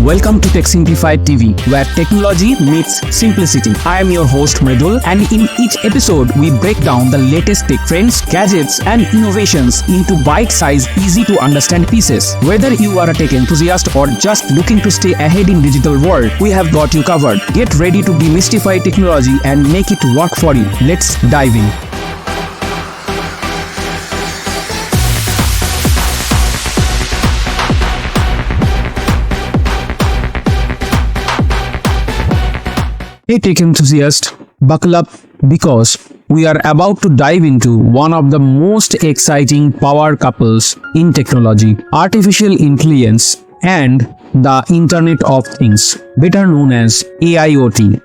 Welcome to Tech Simplified TV, where technology meets simplicity. I am your host Mridul, and in each episode, we break down the latest tech trends, gadgets, and innovations into bite-sized, easy-to-understand pieces. Whether you are a tech enthusiast or just looking to stay ahead in digital world, we have got you covered. Get ready to demystify technology and make it work for you. Let's dive in. Hey tech enthusiast, buckle up because we are about to dive into one of the most exciting power couples in technology, artificial intelligence and the Internet of Things, better known as AIoT.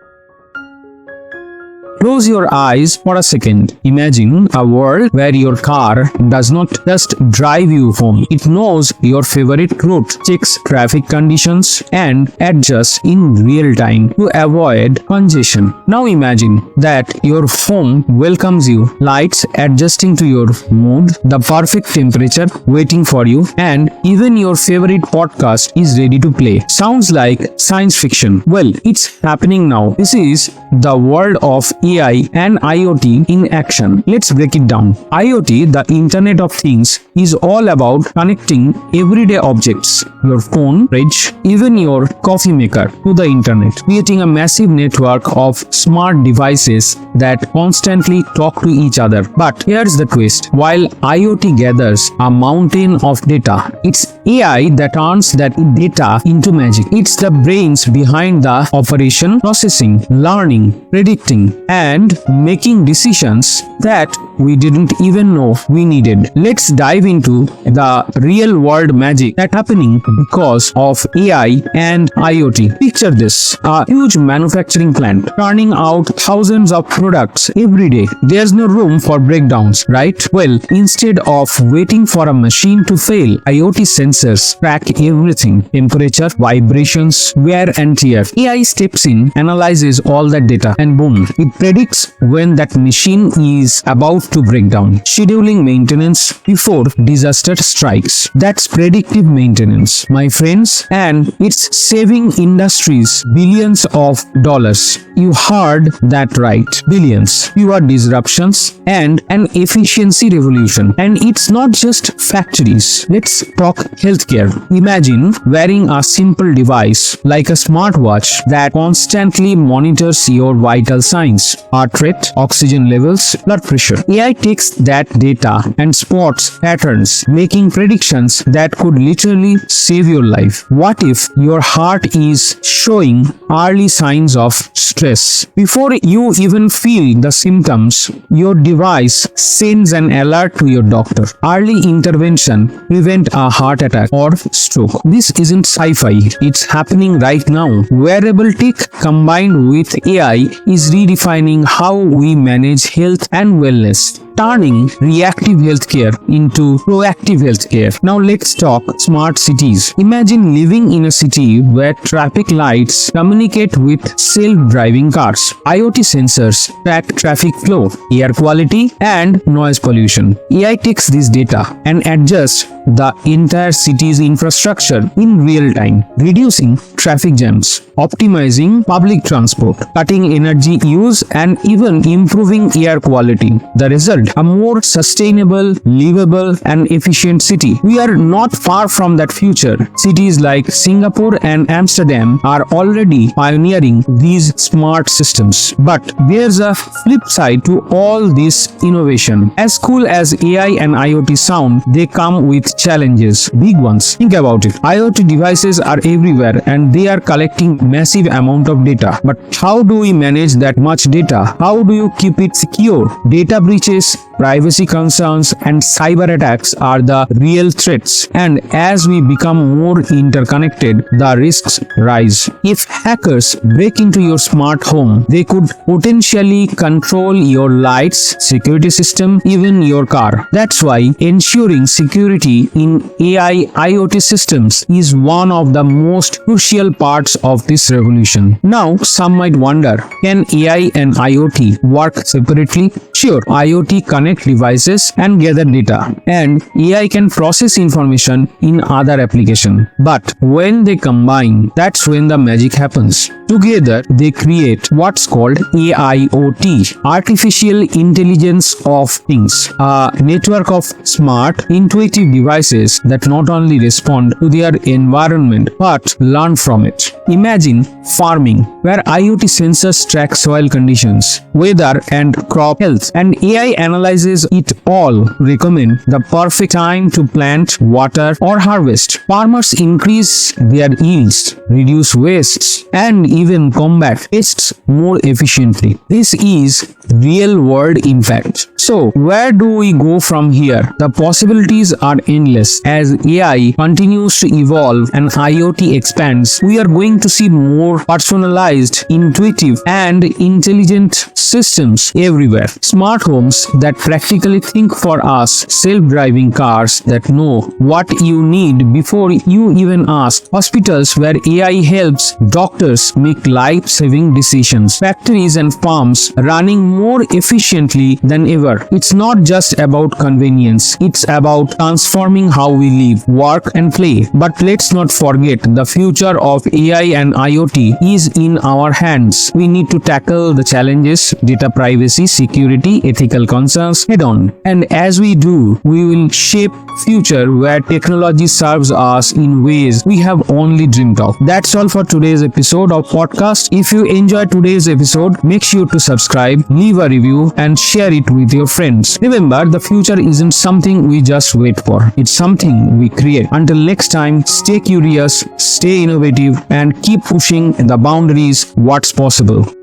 Close your eyes for a second. Imagine a world where your car does not just drive you home. It knows your favorite route, checks traffic conditions, and adjusts in real time to avoid congestion. Now imagine that your home welcomes you, lights adjusting to your mood, the perfect temperature waiting for you, and even your favorite podcast is ready to play. Sounds like science fiction. Well, it's happening now. This is the world of AI and IoT in action. Let's break it down. IoT, the Internet of Things, is all about connecting everyday objects, your phone, fridge, even your coffee maker, to the internet, creating a massive network of smart devices that constantly talk to each other. But here's the twist. While IoT gathers a mountain of data, it's AI that turns that data into magic. It's the brains behind the operation, processing, learning, predicting, and making decisions that we didn't even know we needed. Let's dive into the real world magic that's happening because of AI and IoT. Picture this, a huge manufacturing plant turning out thousands of products every day. There's no room for breakdowns, right? Well, instead of waiting for a machine to fail, IoT sensors track everything: temperature, vibrations, wear and tear. AI steps in, analyzes all that data, and boom, it predicts when that machine is about to break down, scheduling maintenance before disaster strikes. That's predictive maintenance, my friends, and it's saving industries billions of dollars. You heard that right, billions. Fewer disruptions and an efficiency revolution. And it's not just factories. Let's talk healthcare. Imagine wearing a simple device like a smartwatch that constantly monitors your vital signs, heart rate, oxygen levels, blood pressure. AI takes that data and spots patterns, making predictions that could literally save your life. What if your heart is showing early signs of stress? Before you even feel the symptoms, your device sends an alert to your doctor. Early intervention prevents a heart attack or stroke. This isn't sci-fi, it's happening right now. Wearable tech combined with AI is redefining how we manage health and wellness, turning reactive healthcare into proactive healthcare. Now let's talk smart cities. Imagine living in a city where traffic lights communicate with self-driving cars. IoT sensors track traffic flow, air quality, and noise pollution. AI takes this data and adjusts the entire city's infrastructure in real time, reducing traffic jams, optimizing public transport, cutting energy use, and even improving air quality. The result, a more sustainable, livable, and efficient city. We are not far from that future. Cities like Singapore and Amsterdam are already pioneering these smart systems. But there's a flip side to all this innovation. As cool as AI and IoT sound, they come with challenges, big ones. Think about it. IoT devices are everywhere and they are collecting massive amount of data. But how do we manage that much data? How do you keep it secure? Data breaches, privacy concerns, and cyber attacks are the real threats. And as we become more interconnected, the risks rise. If hackers break into your smart home, they could potentially control your lights, security system, even your car. That's why ensuring security in AI IoT systems is one of the most crucial parts of this revolution. Now, some might wonder, can AI and IoT work separately? Sure, IoT connect devices and gather data, and AI can process information in other applications. But when they combine, that's when the magic happens. Together, they create what's called AIoT, Artificial Intelligence of Things, a network of smart, intuitive devices that not only respond to their environment but learn from it. Imagine farming, where IoT sensors track soil conditions, weather, and crop health, and AI analyzes it all to recommend the perfect time to plant, water, or harvest. Farmers increase their yields, reduce wastes, and even combat pests more efficiently. This is real-world impact. So, where do we go from here? The possibilities are endless. As AI continues to evolve and IoT expands, we are going to see more personalized, intuitive, and intelligent systems everywhere. Smart homes that practically think for us, self-driving cars that know what you need before you even ask, hospitals where AI helps doctors make life-saving decisions, factories and farms running more efficiently than ever. It's not just about convenience, it's about transforming how we live, work, and play. But let's not forget, the future of AI and IoT is in our hands. We need to tackle the challenges, data privacy, security, ethical concerns head on. And as we do, we will shape future where technology serves us in ways we have only dreamed of. That's all for today's episode of podcast. If you enjoyed today's episode, make sure to subscribe, leave a review, and share it with your friends. Remember, the future isn't something we just wait for. It's something we create. Until next time, stay curious, stay innovative, and keep pushing the boundaries what's possible.